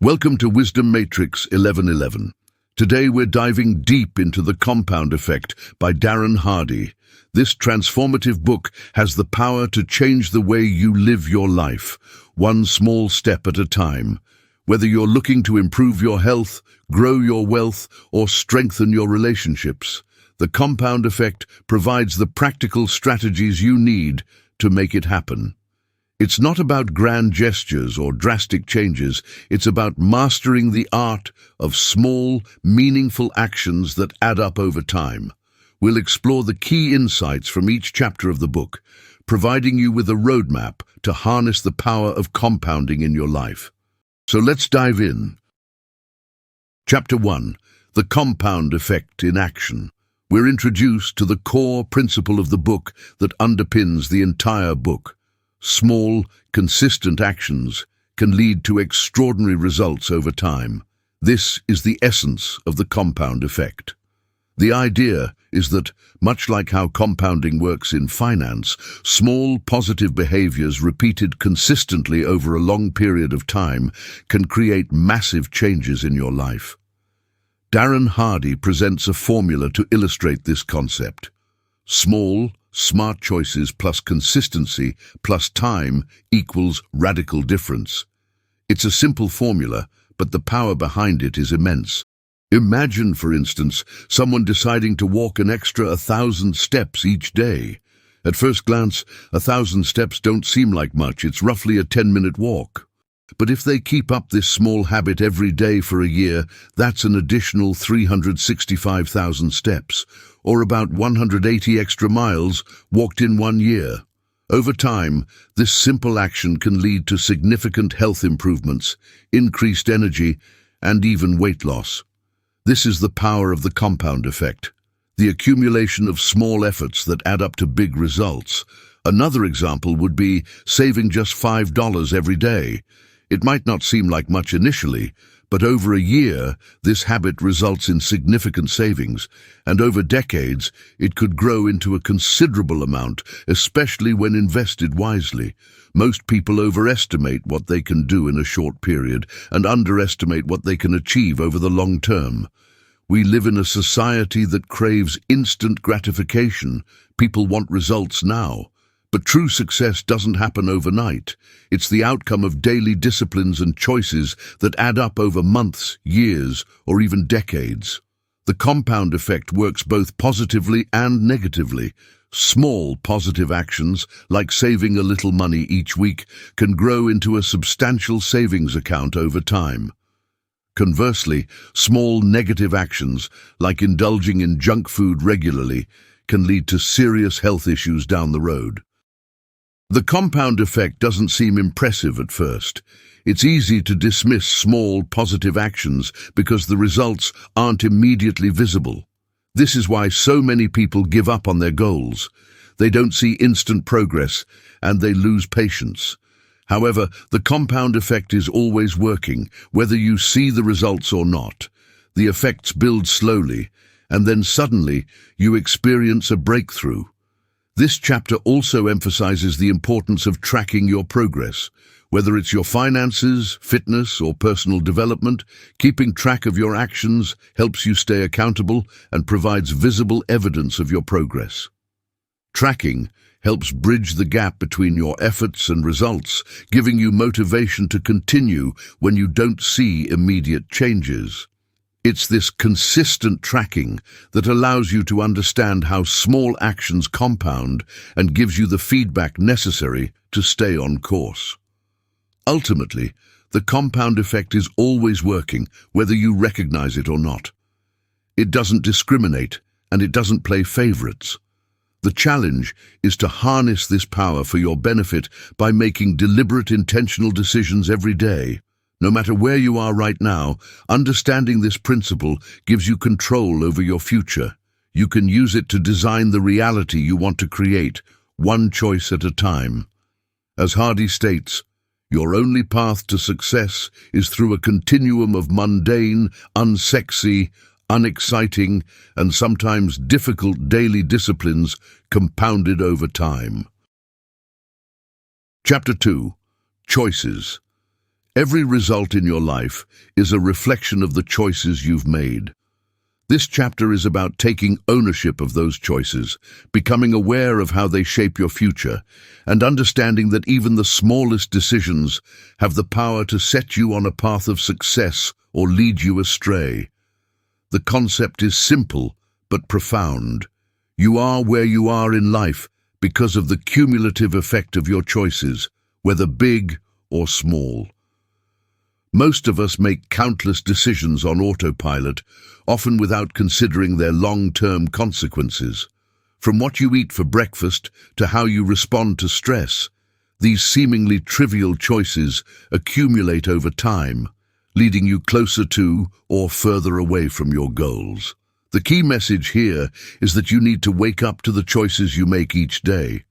Welcome to Wisdom Matrix 1111. Today we're diving deep into The Compound Effect by Darren Hardy. This transformative book has the power to change the way you live your life, one small step at a time. Whether you're looking to improve your health, grow your wealth, or strengthen your relationships, The Compound Effect provides the practical strategies you need to make it happen. It's not about grand gestures or drastic changes. It's about mastering the art of small, meaningful actions that add up over time. We'll explore the key insights from each chapter of the book, providing you with a roadmap to harness the power of compounding in your life. So let's dive in. Chapter 1. The Compound Effect in Action. We're introduced to the core principle of the book that underpins the entire book. Small, consistent actions can lead to extraordinary results over time. This is the essence of the compound effect. The idea is that, much like how compounding works in finance, small positive behaviors repeated consistently over a long period of time can create massive changes in your life. Darren Hardy presents a formula to illustrate this concept. Small, smart choices plus consistency plus time equals radical difference. It's a simple formula, but the power behind it is immense. Imagine, for instance, someone deciding to walk an extra 1,000 steps each day. At first glance, 1,000 steps don't seem like much. It's roughly a 10-minute walk. But if they keep up this small habit every day for a year, that's an additional 365,000 steps, or about 180 extra miles walked in 1 year. Over time, this simple action can lead to significant health improvements, increased energy, and even weight loss. This is the power of the compound effect, the accumulation of small efforts that add up to big results. Another example would be saving just $5 every day. It might not seem like much initially, but over a year, this habit results in significant savings, and over decades, it could grow into a considerable amount, especially when invested wisely. Most people overestimate what they can do in a short period and underestimate what they can achieve over the long term. We live in a society that craves instant gratification. People want results now. But true success doesn't happen overnight. It's the outcome of daily disciplines and choices that add up over months, years, or even decades. The compound effect works both positively and negatively. Small positive actions, like saving a little money each week, can grow into a substantial savings account over time. Conversely, small negative actions, like indulging in junk food regularly, can lead to serious health issues down the road. The compound effect doesn't seem impressive at first. It's easy to dismiss small, positive actions because the results aren't immediately visible. This is why so many people give up on their goals. They don't see instant progress, and they lose patience. However, the compound effect is always working, whether you see the results or not. The effects build slowly, and then suddenly you experience a breakthrough. This chapter also emphasizes the importance of tracking your progress. Whether it's your finances, fitness, or personal development, keeping track of your actions helps you stay accountable and provides visible evidence of your progress. Tracking helps bridge the gap between your efforts and results, giving you motivation to continue when you don't see immediate changes. It's this consistent tracking that allows you to understand how small actions compound and gives you the feedback necessary to stay on course. Ultimately, the compound effect is always working, whether you recognize it or not. It doesn't discriminate, and it doesn't play favorites. The challenge is to harness this power for your benefit by making deliberate, intentional decisions every day. No matter where you are right now, understanding this principle gives you control over your future. You can use it to design the reality you want to create, one choice at a time. As Hardy states, your only path to success is through a continuum of mundane, unsexy, unexciting, and sometimes difficult daily disciplines compounded over time. Chapter 2. Choices. Every result in your life is a reflection of the choices you've made. This chapter is about taking ownership of those choices, becoming aware of how they shape your future, and understanding that even the smallest decisions have the power to set you on a path of success or lead you astray. The concept is simple but profound. You are where you are in life because of the cumulative effect of your choices, whether big or small. Most of us make countless decisions on autopilot, often without considering their long-term consequences. From what you eat for breakfast to how you respond to stress, these seemingly trivial choices accumulate over time, leading you closer to or further away from your goals. The key message here is that you need to wake up to the choices you make each day.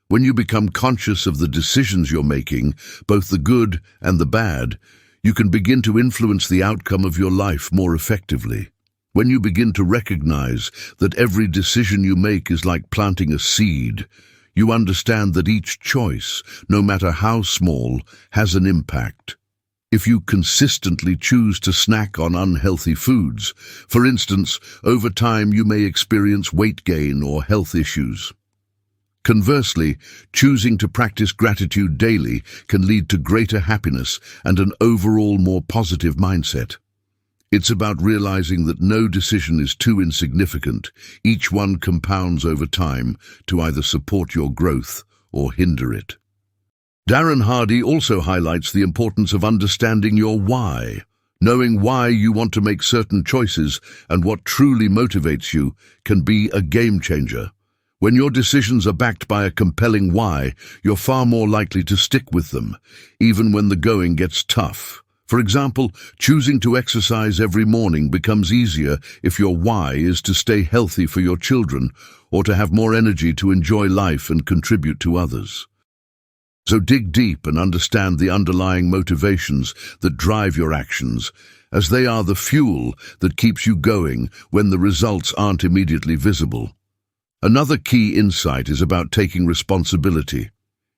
When you become conscious of the decisions you're making, both the good and the bad, you can begin to influence the outcome of your life more effectively. When you begin to recognize that every decision you make is like planting a seed, you understand that each choice, no matter how small, has an impact. If you consistently choose to snack on unhealthy foods, for instance, over time you may experience weight gain or health issues. Conversely, choosing to practice gratitude daily can lead to greater happiness and an overall more positive mindset. It's about realizing that no decision is too insignificant. Each one compounds over time to either support your growth or hinder it. Darren Hardy also highlights the importance of understanding your why. Knowing why you want to make certain choices and what truly motivates you can be a game changer. When your decisions are backed by a compelling why, you're far more likely to stick with them, even when the going gets tough. For example, choosing to exercise every morning becomes easier if your why is to stay healthy for your children or to have more energy to enjoy life and contribute to others. So dig deep and understand the underlying motivations that drive your actions, as they are the fuel that keeps you going when the results aren't immediately visible. Another key insight is about taking responsibility.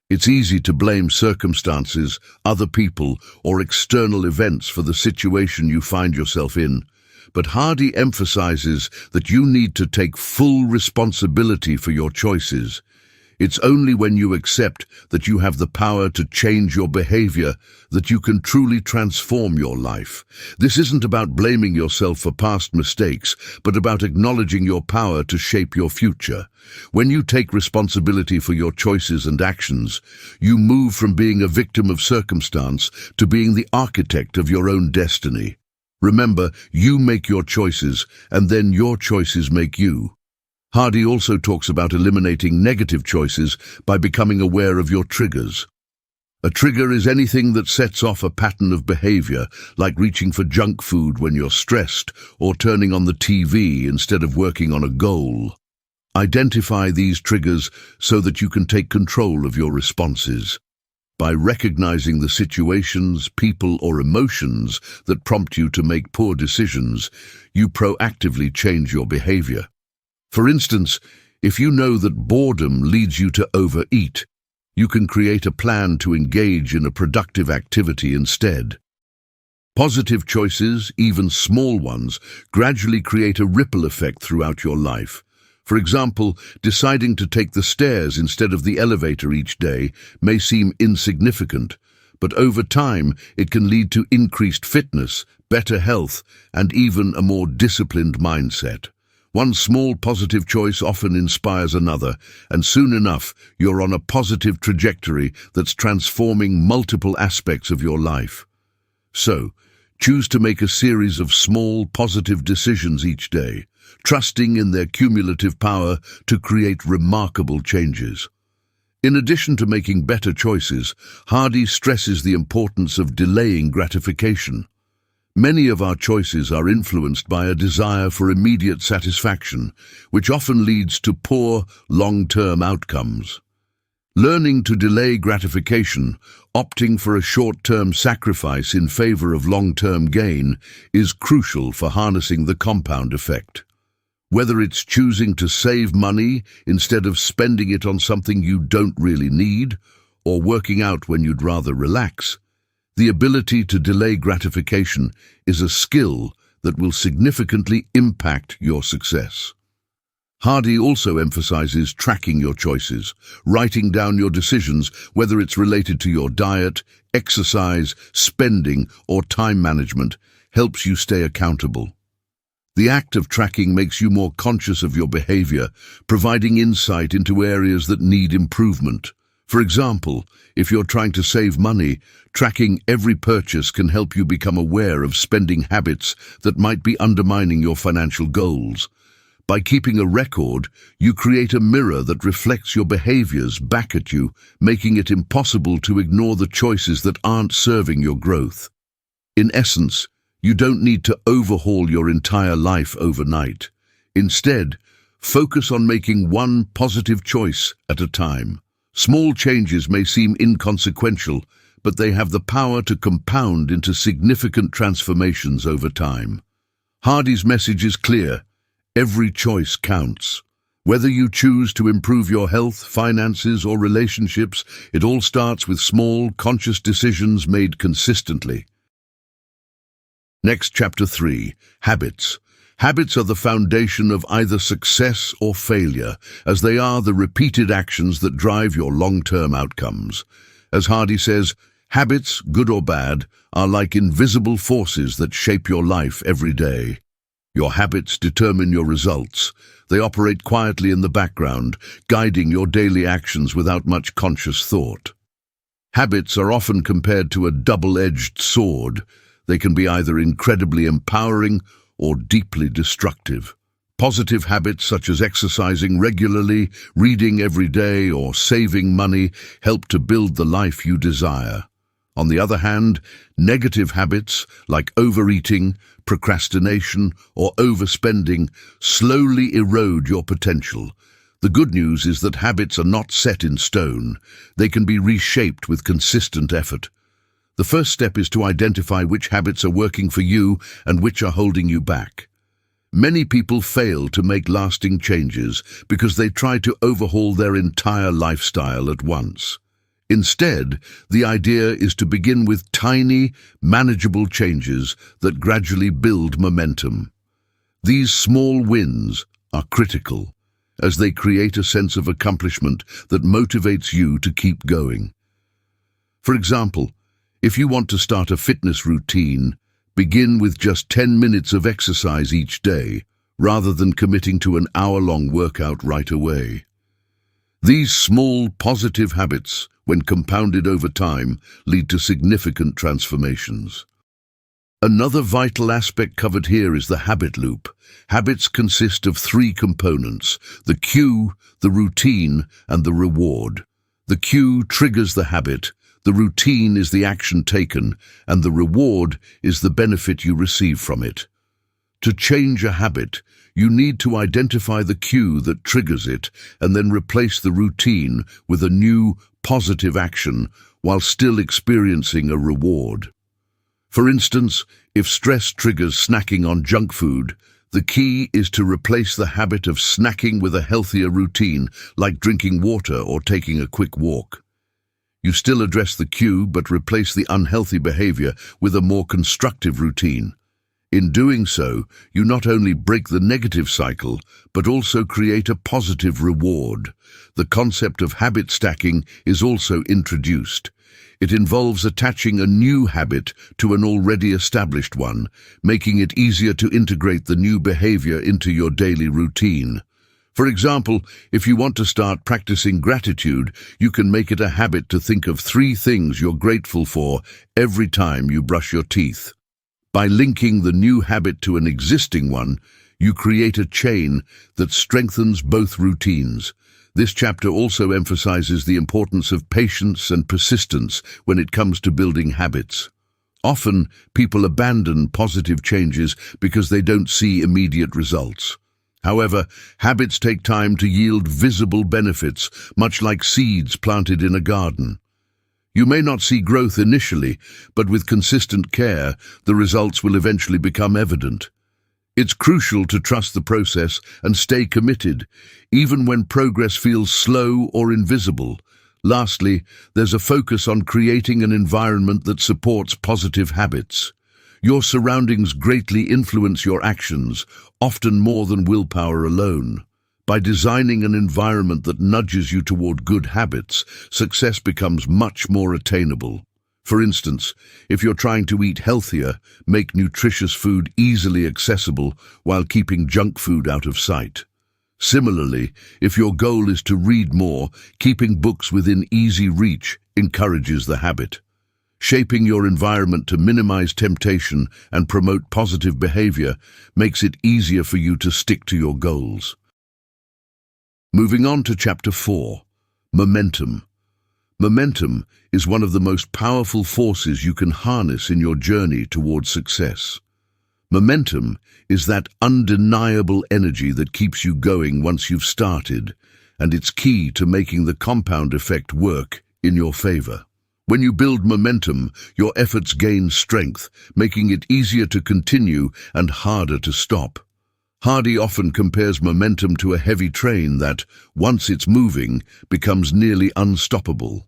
It's easy to blame circumstances, other people, or external events for the situation you find yourself in, but Hardy emphasizes that you need to take full responsibility for your choices. It's only when you accept that you have the power to change your behavior that you can truly transform your life. This isn't about blaming yourself for past mistakes, but about acknowledging your power to shape your future. When you take responsibility for your choices and actions, you move from being a victim of circumstance to being the architect of your own destiny. Remember, you make your choices, and then your choices make you. Hardy also talks about eliminating negative choices by becoming aware of your triggers. A trigger is anything that sets off a pattern of behavior, like reaching for junk food when you're stressed or turning on the TV instead of working on a goal. Identify these triggers so that you can take control of your responses. By recognizing the situations, people, or emotions that prompt you to make poor decisions, you proactively change your behavior. For instance, if you know that boredom leads you to overeat, you can create a plan to engage in a productive activity instead. Positive choices, even small ones, gradually create a ripple effect throughout your life. For example, deciding to take the stairs instead of the elevator each day may seem insignificant, but over time it can lead to increased fitness, better health, and even a more disciplined mindset. One small positive choice often inspires another, and soon enough, you're on a positive trajectory that's transforming multiple aspects of your life. So, choose to make a series of small positive decisions each day, trusting in their cumulative power to create remarkable changes. In addition to making better choices, Hardy stresses the importance of delaying gratification. Many of our choices are influenced by a desire for immediate satisfaction, which often leads to poor, long-term outcomes. Learning to delay gratification, opting for a short-term sacrifice in favor of long-term gain, is crucial for harnessing the compound effect. Whether it's choosing to save money instead of spending it on something you don't really need, or working out when you'd rather relax, The ability to delay gratification is a skill that will significantly impact your success. Hardy also emphasizes tracking your choices, writing down your decisions, whether it's related to your diet, exercise, spending, or time management, helps you stay accountable. The act of tracking makes you more conscious of your behavior, providing insight into areas that need improvement. For example, if you're trying to save money, tracking every purchase can help you become aware of spending habits that might be undermining your financial goals. By keeping a record, you create a mirror that reflects your behaviors back at you, making it impossible to ignore the choices that aren't serving your growth. In essence, you don't need to overhaul your entire life overnight. Instead, focus on making one positive choice at a time. Small changes may seem inconsequential, but they have the power to compound into significant transformations over time. Hardy's message is clear. Every choice counts. Whether you choose to improve your health, finances, or relationships, it all starts with small, conscious decisions made consistently. Next, Chapter 3. Habits. Habits are the foundation of either success or failure, as they are the repeated actions that drive your long-term outcomes. As Hardy says, habits, good or bad, are like invisible forces that shape your life every day. Your habits determine your results. They operate quietly in the background, guiding your daily actions without much conscious thought. Habits are often compared to a double-edged sword. They can be either incredibly empowering or deeply destructive. Positive habits such as exercising regularly, reading every day, or saving money help to build the life you desire. On the other hand, negative habits like overeating, procrastination, or overspending slowly erode your potential. The good news is that habits are not set in stone. They can be reshaped with consistent effort. The first step is to identify which habits are working for you and which are holding you back. Many people fail to make lasting changes because they try to overhaul their entire lifestyle at once. Instead, the idea is to begin with tiny, manageable changes that gradually build momentum. These small wins are critical, as they create a sense of accomplishment that motivates you to keep going. For example, if you want to start a fitness routine, begin with just 10 minutes of exercise each day, rather than committing to an hour-long workout right away. These small, positive habits, when compounded over time, lead to significant transformations. Another vital aspect covered here is the habit loop. Habits consist of three components: the cue, the routine, and the reward. The cue triggers the habit, the routine is the action taken, and the reward is the benefit you receive from it. To change a habit, you need to identify the cue that triggers it and then replace the routine with a new, positive action while still experiencing a reward. For instance, if stress triggers snacking on junk food, the key is to replace the habit of snacking with a healthier routine, like drinking water or taking a quick walk. You still address the cue but replace the unhealthy behavior with a more constructive routine. In doing so, you not only break the negative cycle, but also create a positive reward. The concept of habit stacking is also introduced. It involves attaching a new habit to an already established one, making it easier to integrate the new behavior into your daily routine. For example, if you want to start practicing gratitude, you can make it a habit to think of 3 things you're grateful for every time you brush your teeth. By linking the new habit to an existing one, you create a chain that strengthens both routines. This chapter also emphasizes the importance of patience and persistence when it comes to building habits. Often, people abandon positive changes because they don't see immediate results. However, habits take time to yield visible benefits, much like seeds planted in a garden. You may not see growth initially, but with consistent care, the results will eventually become evident. It's crucial to trust the process and stay committed, even when progress feels slow or invisible. Lastly, there's a focus on creating an environment that supports positive habits. Your surroundings greatly influence your actions, often more than willpower alone. By designing an environment that nudges you toward good habits, success becomes much more attainable. For instance, if you're trying to eat healthier, make nutritious food easily accessible while keeping junk food out of sight. Similarly, if your goal is to read more, keeping books within easy reach encourages the habit. Shaping your environment to minimize temptation and promote positive behavior makes it easier for you to stick to your goals. Moving on to Chapter 4, Momentum. Momentum is one of the most powerful forces you can harness in your journey towards success. Momentum is that undeniable energy that keeps you going once you've started, and it's key to making the compound effect work in your favor. When you build momentum, your efforts gain strength, making it easier to continue and harder to stop. Hardy often compares momentum to a heavy train that, once it's moving, becomes nearly unstoppable.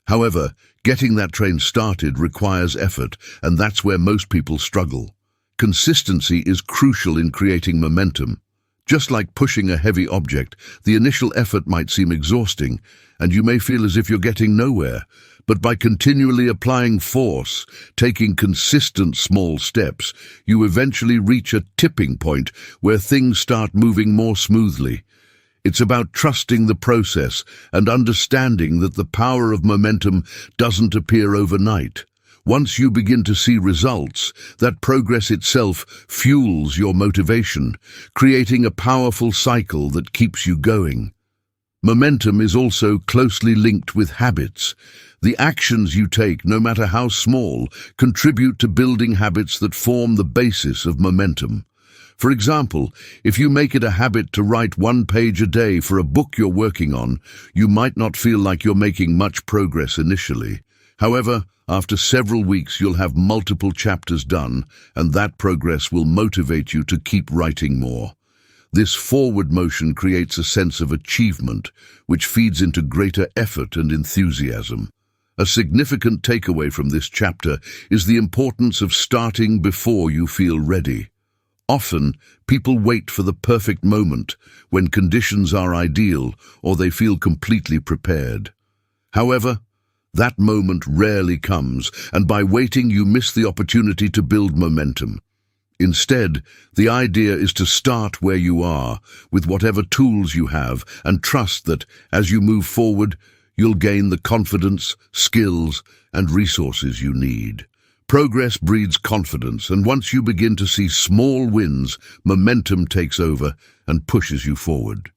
However, getting that train started requires effort, and that's where most people struggle. Consistency is crucial in creating momentum. Just like pushing a heavy object, the initial effort might seem exhausting, and you may feel as if you're getting nowhere. But by continually applying force, taking consistent small steps, you eventually reach a tipping point where things start moving more smoothly. It's about trusting the process and understanding that the power of momentum doesn't appear overnight. Once you begin to see results, that progress itself fuels your motivation, creating a powerful cycle that keeps you going. Momentum is also closely linked with habits. The actions you take, no matter how small, contribute to building habits that form the basis of momentum. For example, if you make it a habit to write 1 page a day for a book you're working on, you might not feel like you're making much progress initially. However, after several weeks you'll have multiple chapters done, and that progress will motivate you to keep writing more. This forward motion creates a sense of achievement, which feeds into greater effort and enthusiasm. A significant takeaway from this chapter is the importance of starting before you feel ready. Often, people wait for the perfect moment, when conditions are ideal or they feel completely prepared. However, that moment rarely comes, and by waiting you miss the opportunity to build momentum. Instead, the idea is to start where you are, with whatever tools you have, and trust that, as you move forward, you'll gain the confidence, skills, and resources you need. Progress breeds confidence, and once you begin to see small wins, momentum takes over and pushes you forward.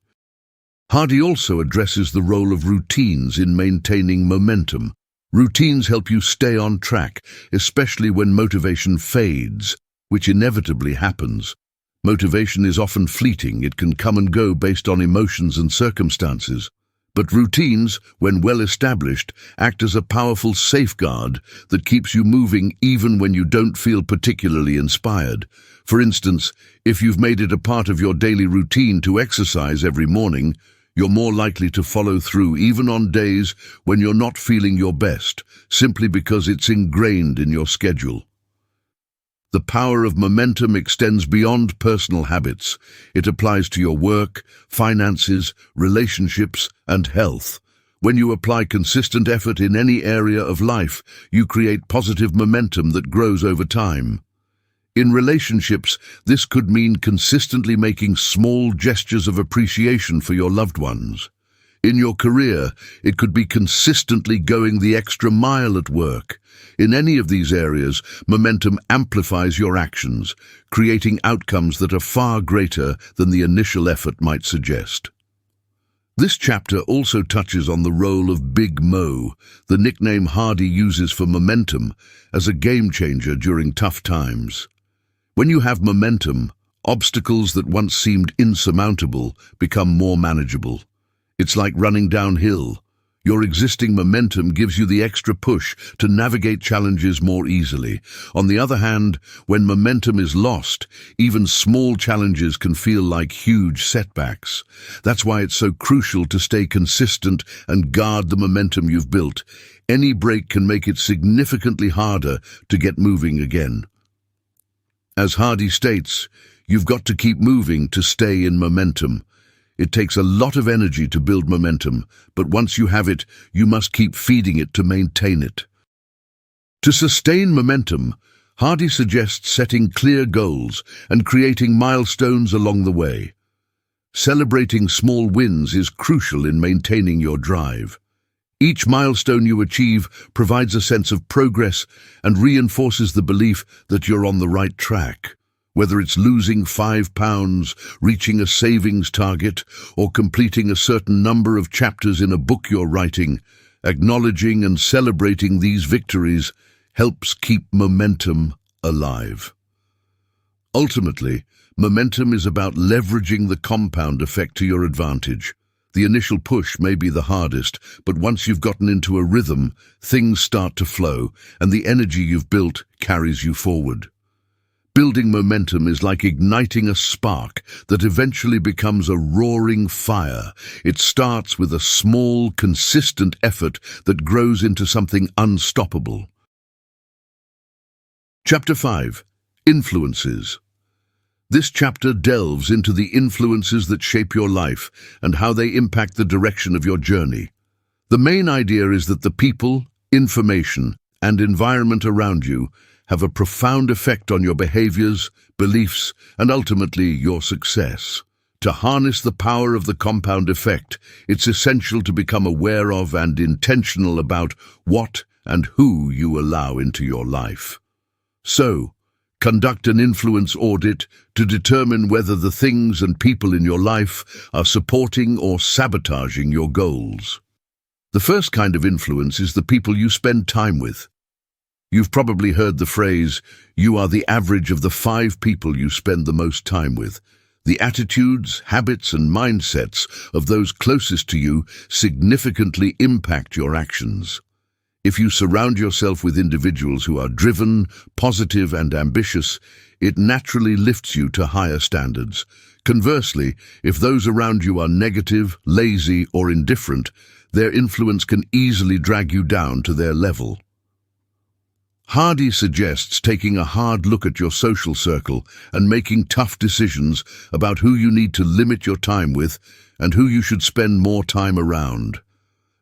Hardy also addresses the role of routines in maintaining momentum. Routines help you stay on track, especially when motivation fades, which inevitably happens. Motivation is often fleeting. It can come and go based on emotions and circumstances. But routines, when well established, act as a powerful safeguard that keeps you moving even when you don't feel particularly inspired. For instance, if you've made it a part of your daily routine to exercise every morning, you're more likely to follow through even on days when you're not feeling your best, simply because it's ingrained in your schedule. The power of momentum extends beyond personal habits. It applies to your work, finances, relationships, and health. When you apply consistent effort in any area of life, you create positive momentum that grows over time. In relationships, this could mean consistently making small gestures of appreciation for your loved ones. In your career, it could be consistently going the extra mile at work. In any of these areas, momentum amplifies your actions, creating outcomes that are far greater than the initial effort might suggest. This chapter also touches on the role of Big Mo, the nickname Hardy uses for momentum, as a game changer during tough times. When you have momentum, obstacles that once seemed insurmountable become more manageable. It's like running downhill. Your existing momentum gives you the extra push to navigate challenges more easily. On the other hand, when momentum is lost, even small challenges can feel like huge setbacks. That's why it's so crucial to stay consistent and guard the momentum you've built. Any break can make it significantly harder to get moving again. As Hardy states, you've got to keep moving to stay in momentum. It takes a lot of energy to build momentum, but once you have it, you must keep feeding it to maintain it. To sustain momentum, Hardy suggests setting clear goals and creating milestones along the way. Celebrating small wins is crucial in maintaining your drive. Each milestone you achieve provides a sense of progress and reinforces the belief that you're on the right track. Whether it's losing 5 pounds, reaching a savings target, or completing a certain number of chapters in a book you're writing, acknowledging and celebrating these victories helps keep momentum alive. Ultimately, momentum is about leveraging the compound effect to your advantage. The initial push may be the hardest, but once you've gotten into a rhythm, things start to flow, and the energy you've built carries you forward. Building momentum is like igniting a spark that eventually becomes a roaring fire. It starts with a small, consistent effort that grows into something unstoppable. Chapter 5. Influences. This chapter delves into the influences that shape your life and how they impact the direction of your journey. The main idea is that the people, information, and environment around you have a profound effect on your behaviors, beliefs, and ultimately your success. To harness the power of the compound effect, it's essential to become aware of and intentional about what and who you allow into your life. So, conduct an influence audit to determine whether the things and people in your life are supporting or sabotaging your goals. The first kind of influence is the people you spend time with. You've probably heard the phrase, "You are the average of the 5 people you spend the most time with." The attitudes, habits, and mindsets of those closest to you significantly impact your actions. If you surround yourself with individuals who are driven, positive, and ambitious, it naturally lifts you to higher standards. Conversely, if those around you are negative, lazy, or indifferent, their influence can easily drag you down to their level. Hardy suggests taking a hard look at your social circle and making tough decisions about who you need to limit your time with and who you should spend more time around.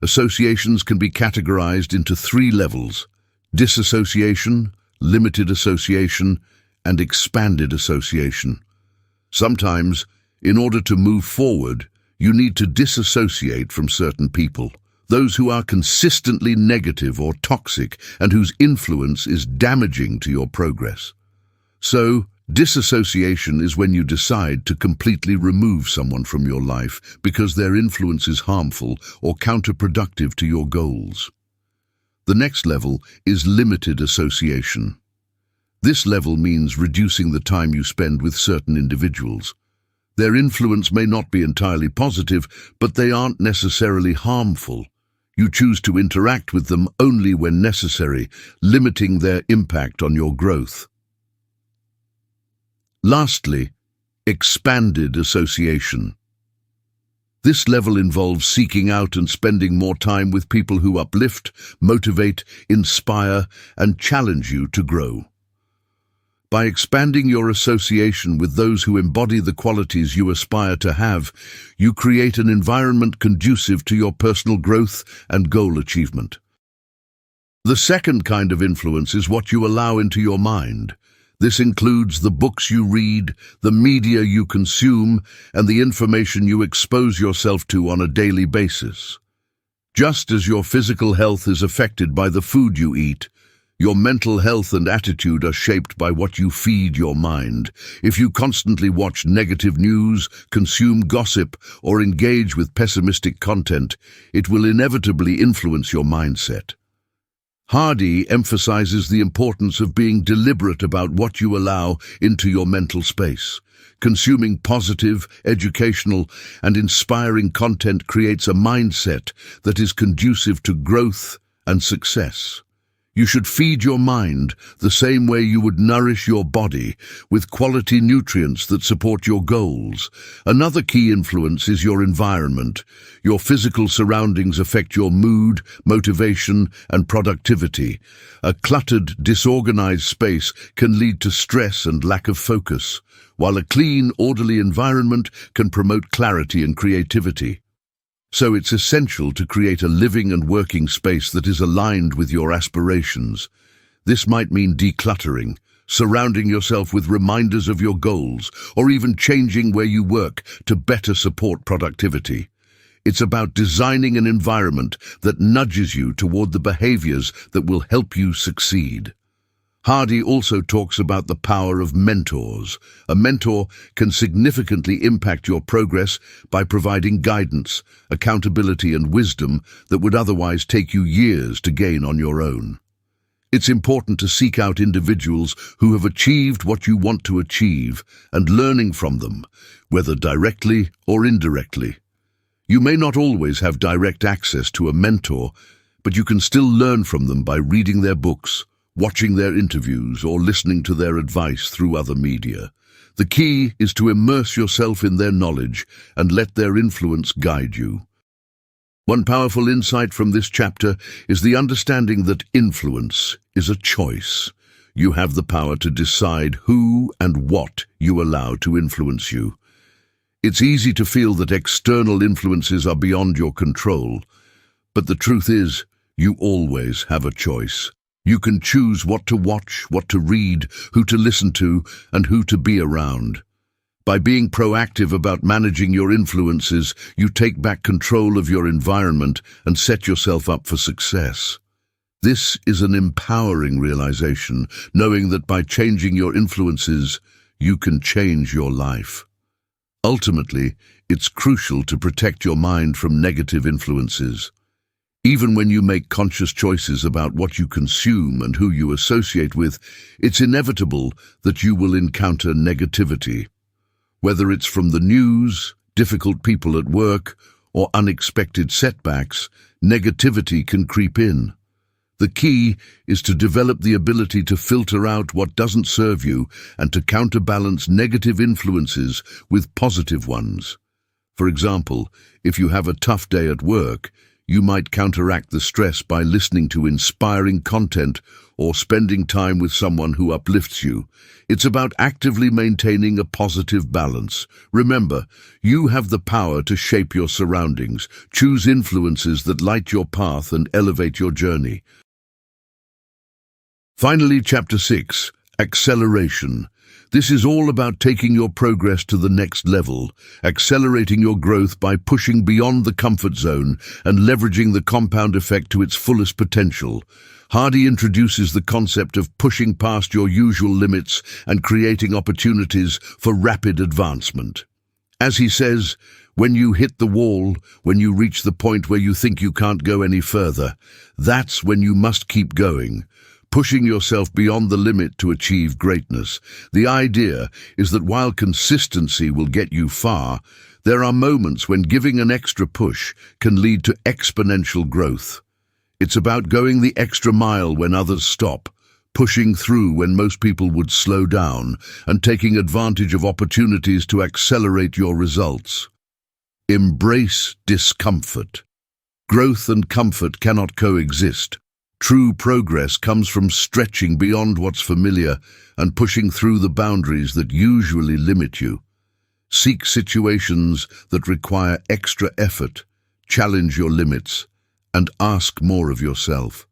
Associations can be categorized into 3 levels: disassociation, limited association, and expanded association. Sometimes, in order to move forward, you need to disassociate from certain people. Those who are consistently negative or toxic and whose influence is damaging to your progress. So, disassociation is when you decide to completely remove someone from your life because their influence is harmful or counterproductive to your goals. The next level is limited association. This level means reducing the time you spend with certain individuals. Their influence may not be entirely positive, but they aren't necessarily harmful. You choose to interact with them only when necessary, limiting their impact on your growth. Lastly, expanded association. This level involves seeking out and spending more time with people who uplift, motivate, inspire, and challenge you to grow. By expanding your association with those who embody the qualities you aspire to have, you create an environment conducive to your personal growth and goal achievement. The second kind of influence is what you allow into your mind. This includes the books you read, the media you consume, and the information you expose yourself to on a daily basis. Just as your physical health is affected by the food you eat, your mental health and attitude are shaped by what you feed your mind. If you constantly watch negative news, consume gossip, or engage with pessimistic content, it will inevitably influence your mindset. Hardy emphasizes the importance of being deliberate about what you allow into your mental space. Consuming positive, educational, and inspiring content creates a mindset that is conducive to growth and success. You should feed your mind the same way you would nourish your body, with quality nutrients that support your goals. Another key influence is your environment. Your physical surroundings affect your mood, motivation, and productivity. A cluttered, disorganized space can lead to stress and lack of focus, while a clean, orderly environment can promote clarity and creativity. So it's essential to create a living and working space that is aligned with your aspirations. This might mean decluttering, surrounding yourself with reminders of your goals, or even changing where you work to better support productivity. It's about designing an environment that nudges you toward the behaviors that will help you succeed. Hardy also talks about the power of mentors. A mentor can significantly impact your progress by providing guidance, accountability, and wisdom that would otherwise take you years to gain on your own. It's important to seek out individuals who have achieved what you want to achieve and learning from them, whether directly or indirectly. You may not always have direct access to a mentor, but you can still learn from them by reading their books, watching their interviews, or listening to their advice through other media. The key is to immerse yourself in their knowledge and let their influence guide you. One powerful insight from this chapter is the understanding that influence is a choice. You have the power to decide who and what you allow to influence you. It's easy to feel that external influences are beyond your control, but the truth is, you always have a choice. You can choose what to watch, what to read, who to listen to, and who to be around. By being proactive about managing your influences, you take back control of your environment and set yourself up for success. This is an empowering realization, knowing that by changing your influences, you can change your life. Ultimately, it's crucial to protect your mind from negative influences. Even when you make conscious choices about what you consume and who you associate with, it's inevitable that you will encounter negativity. Whether it's from the news, difficult people at work, or unexpected setbacks, negativity can creep in. The key is to develop the ability to filter out what doesn't serve you and to counterbalance negative influences with positive ones. For example, if you have a tough day at work, you might counteract the stress by listening to inspiring content or spending time with someone who uplifts you. It's about actively maintaining a positive balance. Remember, you have the power to shape your surroundings. Choose influences that light your path and elevate your journey. Finally, Chapter 6, Acceleration. This is all about taking your progress to the next level, accelerating your growth by pushing beyond the comfort zone and leveraging the compound effect to its fullest potential. Hardy introduces the concept of pushing past your usual limits and creating opportunities for rapid advancement. As he says, when you hit the wall, when you reach the point where you think you can't go any further, that's when you must keep going, pushing yourself beyond the limit to achieve greatness. The idea is that while consistency will get you far, there are moments when giving an extra push can lead to exponential growth. It's about going the extra mile when others stop, pushing through when most people would slow down, and taking advantage of opportunities to accelerate your results. Embrace discomfort. Growth and comfort cannot coexist. True progress comes from stretching beyond what's familiar and pushing through the boundaries that usually limit you. Seek situations that require extra effort, challenge your limits, and ask more of yourself.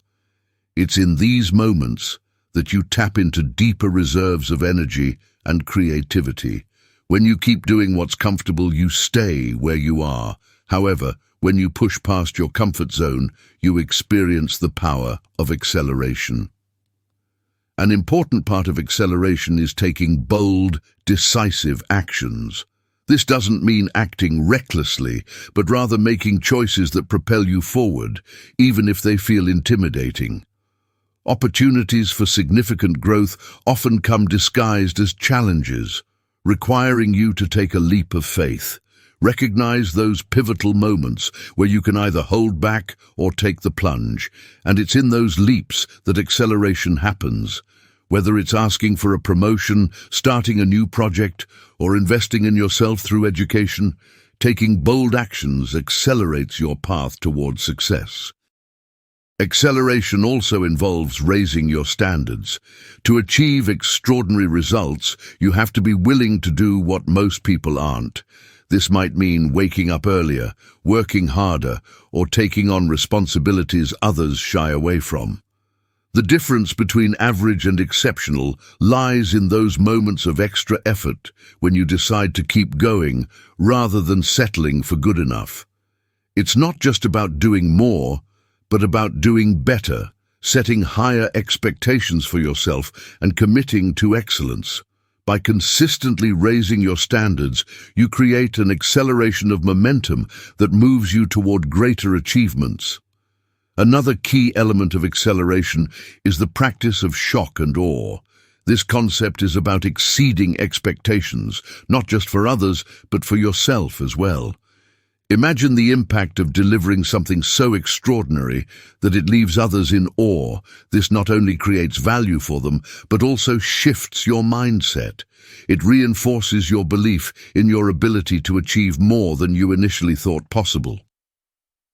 It's in these moments that you tap into deeper reserves of energy and creativity. When you keep doing what's comfortable, you stay where you are. However, when you push past your comfort zone, you experience the power of acceleration. An important part of acceleration is taking bold, decisive actions. This doesn't mean acting recklessly, but rather making choices that propel you forward, even if they feel intimidating. Opportunities for significant growth often come disguised as challenges, requiring you to take a leap of faith. Recognize those pivotal moments where you can either hold back or take the plunge, and it's in those leaps that acceleration happens. Whether it's asking for a promotion, starting a new project, or investing in yourself through education, taking bold actions accelerates your path towards success. Acceleration also involves raising your standards. To achieve extraordinary results, you have to be willing to do what most people aren't. This might mean waking up earlier, working harder, or taking on responsibilities others shy away from. The difference between average and exceptional lies in those moments of extra effort when you decide to keep going rather than settling for good enough. It's not just about doing more, but about doing better, setting higher expectations for yourself and committing to excellence. By consistently raising your standards, you create an acceleration of momentum that moves you toward greater achievements. Another key element of acceleration is the practice of shock and awe. This concept is about exceeding expectations, not just for others, but for yourself as well. Imagine the impact of delivering something so extraordinary that it leaves others in awe. This not only creates value for them, but also shifts your mindset. It reinforces your belief in your ability to achieve more than you initially thought possible.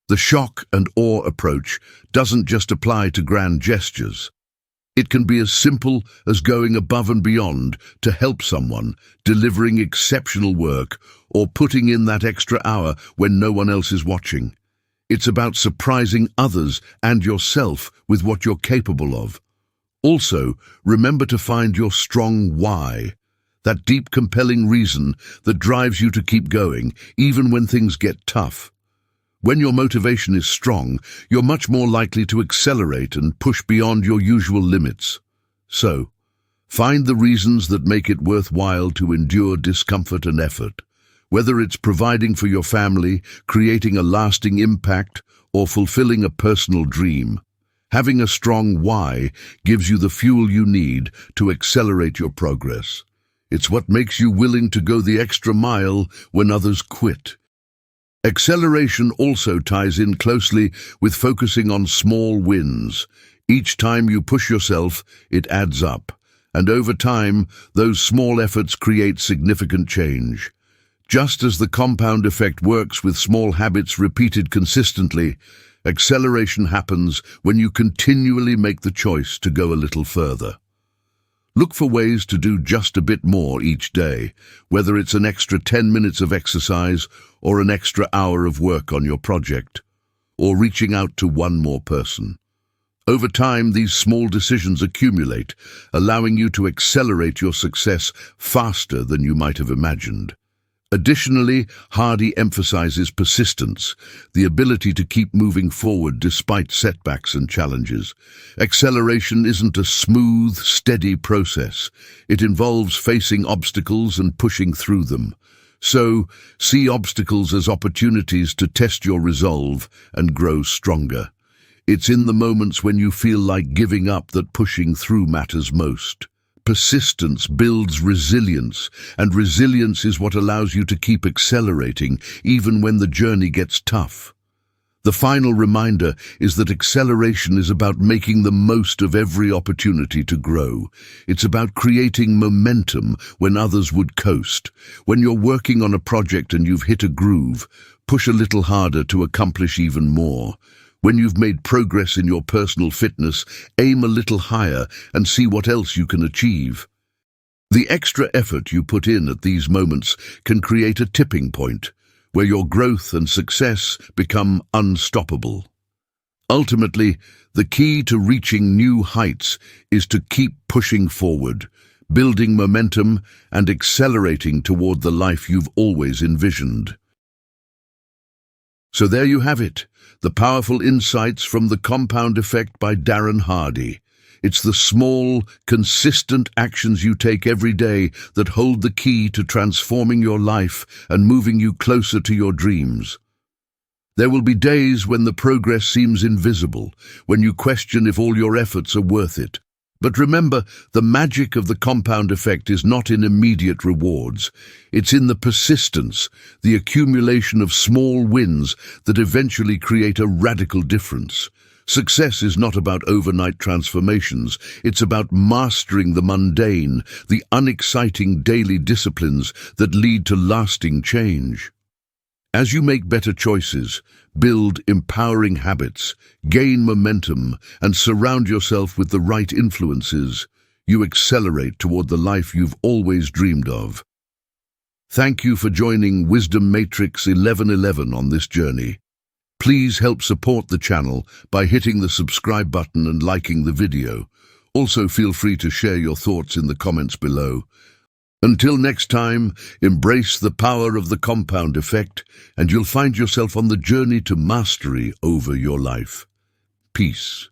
The shock and awe approach doesn't just apply to grand gestures. It can be as simple as going above and beyond to help someone, delivering exceptional work, or putting in that extra hour when no one else is watching. It's about surprising others and yourself with what you're capable of. Also, remember to find your strong why, that deep, compelling reason that drives you to keep going, even when things get tough. When your motivation is strong, you're much more likely to accelerate and push beyond your usual limits. So, find the reasons that make it worthwhile to endure discomfort and effort. Whether it's providing for your family, creating a lasting impact, or fulfilling a personal dream, having a strong why gives you the fuel you need to accelerate your progress. It's what makes you willing to go the extra mile when others quit. Acceleration also ties in closely with focusing on small wins. Each time you push yourself, it adds up, and over time, those small efforts create significant change. Just as the compound effect works with small habits repeated consistently, acceleration happens when you continually make the choice to go a little further. Look for ways to do just a bit more each day, whether it's an extra 10 minutes of exercise or an extra hour of work on your project, or reaching out to one more person. Over time, these small decisions accumulate, allowing you to accelerate your success faster than you might have imagined. Additionally, Hardy emphasizes persistence, the ability to keep moving forward despite setbacks and challenges. Acceleration isn't a smooth, steady process. It involves facing obstacles and pushing through them. So, see obstacles as opportunities to test your resolve and grow stronger. It's in the moments when you feel like giving up that pushing through matters most. Persistence builds resilience, and resilience is what allows you to keep accelerating even when the journey gets tough. The final reminder is that acceleration is about making the most of every opportunity to grow. It's about creating momentum when others would coast. When you're working on a project and you've hit a groove, push a little harder to accomplish even more. When you've made progress in your personal fitness, aim a little higher and see what else you can achieve. The extra effort you put in at these moments can create a tipping point, where your growth and success become unstoppable. Ultimately, the key to reaching new heights is to keep pushing forward, building momentum and accelerating toward the life you've always envisioned. So there you have it, the powerful insights from The Compound Effect by Darren Hardy. It's the small, consistent actions you take every day that hold the key to transforming your life and moving you closer to your dreams. There will be days when the progress seems invisible, when you question if all your efforts are worth it. But remember, the magic of the compound effect is not in immediate rewards. It's in the persistence, the accumulation of small wins that eventually create a radical difference. Success is not about overnight transformations. It's about mastering the mundane, the unexciting daily disciplines that lead to lasting change. As you make better choices, build empowering habits, gain momentum, and surround yourself with the right influences, you accelerate toward the life you've always dreamed of. Thank you for joining Wisdom Matrix 1111 on this journey. Please help support the channel by hitting the subscribe button and liking the video. Also, feel free to share your thoughts in the comments below. Until next time, embrace the power of the compound effect, and you'll find yourself on the journey to mastery over your life. Peace.